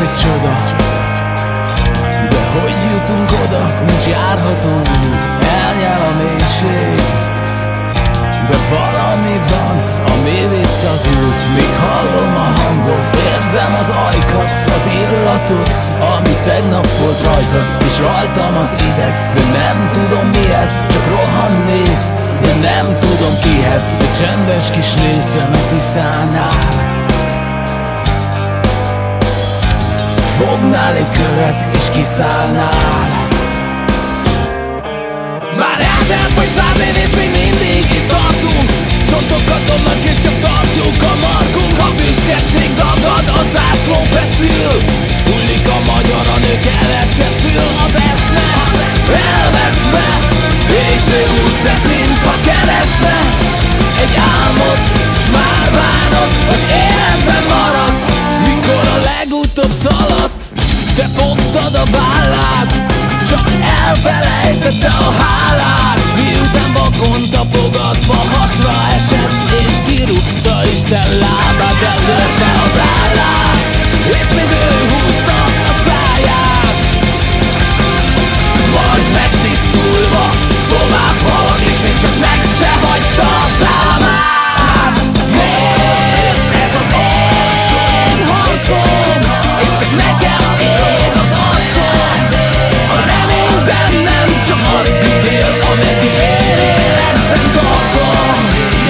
élet egy csoda, de hogy jutunk oda, nincs járható út, elnyel a mélység. De valami van, ami visszaküld, még hallom a hangot, érzem az ajkat, az illatot, ami tegnap volt rajtad, és rajtam az ideg. De nem tudom mi ez, csak rohannék, de nem tudom kihez. Egy csendes kis részem a Tiszánál fognál egy követ és kiszállnál. Már eltelt vagy 100 év és még mindig itt tartunk. Csontokat dobnak és csak tartjuk a markunk. A büszkeség dagad, a zászló feszül, hullik a magyar, a nő keveset szül. Az eszme elveszve, és ő úgy tesz, mintha keresne egy álmot, s már bánod, hogy életben maradt. Mikor a legutóbb szaladt, te fogtad a vállát, csak elfelejtette a hálát. Miután vakon tapogatva hasra esett, és kirúgta Isten lábát, eltörte az állát, és még ő húzta a száját. Majd megtisztulva tovább halad, és még csak meg se hagyta a számát. Nézd, ez az én harcom, és csak nekem ég az arcom. A remény bennem csak addig él, ameddig életben tartom.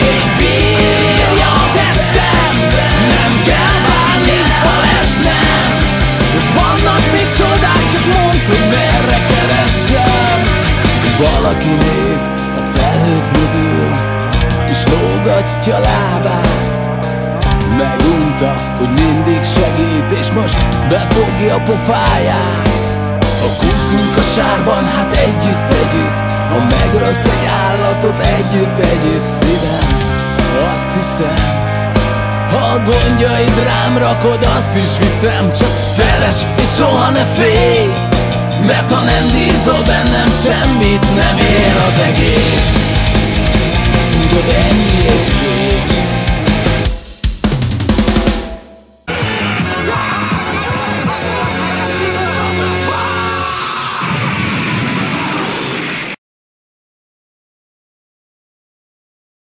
Még bírja a testem, nem kell bármikkel esnem. Vannak még csodák, csak mondd, hogy merre keressem. Valaki néz a felhők mögül, és lógatja lábát. Megunta, hogy mindig segít, és most befogja a pofáját. Ha kúszunk a sárban, hát együtt tegyük, ha megölsz egy állatot, együtt tegyük. Szívem, azt hiszem, ha a gondjaid rám rakod, azt is viszem. Csak szeress és soha ne félj, mert ha nem bízol bennem, semmit nem ér az egész. Tudod, ennyi és kész.